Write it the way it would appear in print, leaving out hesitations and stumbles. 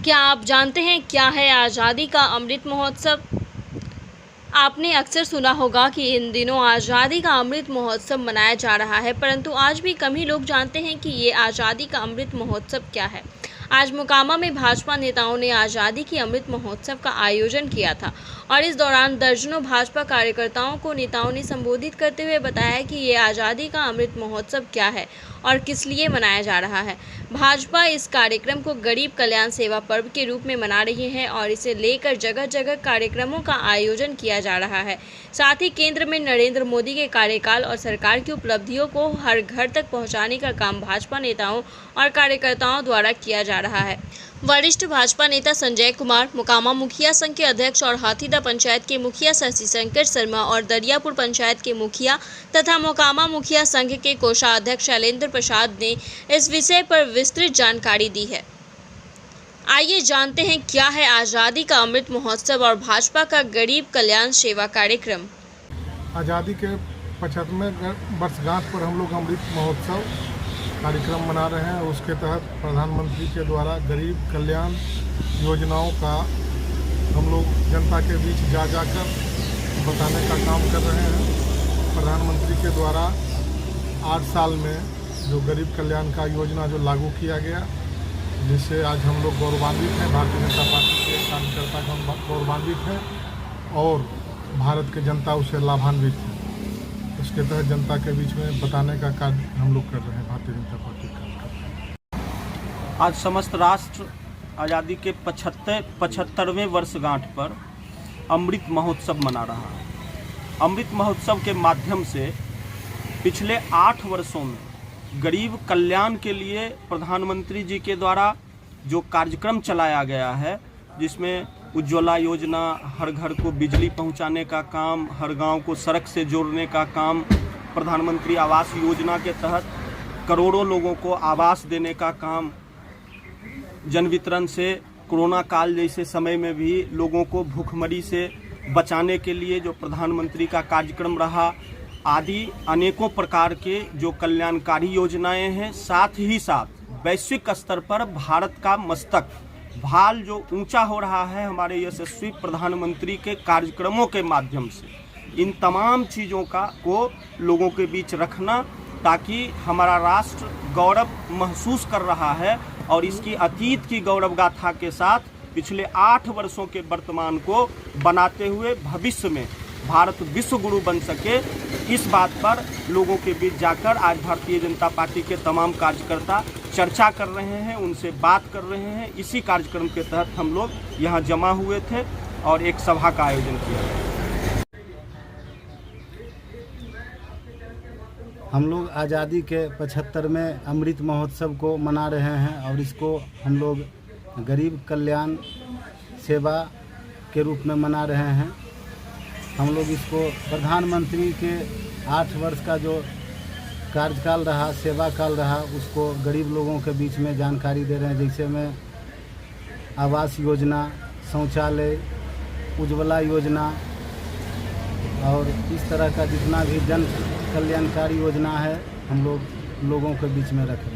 क्या आप जानते हैं क्या है आज़ादी का अमृत महोत्सव? आपने अक्सर सुना होगा कि इन दिनों आज़ादी का अमृत महोत्सव मनाया जा रहा है, परंतु आज भी कम ही लोग जानते हैं कि ये आज़ादी का अमृत महोत्सव क्या है। आज मोकामा में भाजपा नेताओं ने आज़ादी की अमृत महोत्सव का आयोजन किया था और इस दौरान दर्जनों भाजपा कार्यकर्ताओं को नेताओं ने संबोधित करते हुए बताया कि ये आज़ादी का अमृत महोत्सव क्या है और किस लिए मनाया जा रहा है। भाजपा इस कार्यक्रम को गरीब कल्याण सेवा पर्व के रूप में मना रही है और इसे लेकर जगह जगह कार्यक्रमों का आयोजन किया जा रहा है। साथ ही केंद्र में नरेंद्र मोदी के कार्यकाल और सरकार की उपलब्धियों को हर घर तक पहुंचाने का काम भाजपा नेताओं और कार्यकर्ताओं द्वारा किया जा रहा है। वरिष्ठ भाजपा नेता संजय कुमार, मोकामा मुखिया संघ के अध्यक्ष और हाथीदा पंचायत के मुखिया शशि शंकर शर्मा और दरियापुर पंचायत के मुखिया तथा मोकामा मुखिया संघ के कोषाध्यक्ष शैलेंद्र प्रसाद ने इस विषय पर विस्तृत जानकारी दी है। आइए जानते हैं क्या है आज़ादी का अमृत महोत्सव और भाजपा का गरीब कल्याण सेवा कार्यक्रम। आज़ादी के 75वें वर्षगांठ पर हम लोग अमृत महोत्सव कार्यक्रम मना रहे हैं। उसके तहत प्रधानमंत्री के द्वारा गरीब कल्याण योजनाओं का हम लोग जनता के बीच जा जाकर बताने का काम कर रहे हैं। प्रधानमंत्री के द्वारा 8 साल में जो गरीब कल्याण का योजना जो लागू किया गया, जिससे आज हम लोग गौरवान्वित हैं। भारतीय जनता पार्टी के कार्यकर्ता हम गौरवान्वित हैं और भारत की जनता उससे लाभान्वित है। उसके तहत जनता के बीच में बताने का कार्य हम लोग कर रहे हैं। भारतीय जनता पार्टी का आज समस्त राष्ट्र आज़ादी के 75वें वर्षगांठ पर अमृत महोत्सव मना रहा है। अमृत महोत्सव के माध्यम से पिछले 8 वर्षों में गरीब कल्याण के लिए प्रधानमंत्री जी के द्वारा जो कार्यक्रम चलाया गया है, जिसमें उज्ज्वला योजना, हर घर को बिजली पहुंचाने का काम, हर गांव को सड़क से जोड़ने का काम, प्रधानमंत्री आवास योजना के तहत करोड़ों लोगों को आवास देने का काम, जन वितरण से कोरोना काल जैसे समय में भी लोगों को भूखमरी से बचाने के लिए जो प्रधानमंत्री का कार्यक्रम रहा, आदि अनेकों प्रकार के जो कल्याणकारी योजनाएं हैं। साथ ही साथ वैश्विक स्तर पर भारत का मस्तक भाल जो ऊंचा हो रहा है हमारे यशस्वी प्रधानमंत्री के कार्यक्रमों के माध्यम से, इन तमाम चीज़ों को लोगों के बीच रखना, ताकि हमारा राष्ट्र गौरव महसूस कर रहा है और इसकी अतीत की गौरव गाथा के साथ पिछले 8 वर्षों के वर्तमान को बनाते हुए भविष्य में भारत विश्व गुरु बन सके, इस बात पर लोगों के बीच जाकर आज भारतीय जनता पार्टी के तमाम कार्यकर्ता चर्चा कर रहे हैं, उनसे बात कर रहे हैं। इसी कार्यक्रम के तहत हम लोग यहाँ जमा हुए थे और एक सभा का आयोजन किया। हम लोग आज़ादी के 75वें अमृत महोत्सव को मना रहे हैं और इसको हम लोग गरीब कल्याण सेवा के रूप में मना रहे हैं। हम लोग इसको प्रधानमंत्री के 8 वर्ष का जो कार्यकाल रहा, सेवा काल रहा, उसको गरीब लोगों के बीच में जानकारी दे रहे हैं। जैसे में आवास योजना, शौचालय, उज्ज्वला योजना और इस तरह का जितना भी जन कल्याणकारी योजना है, हम लोग लोगों के बीच में रख रहे हैं।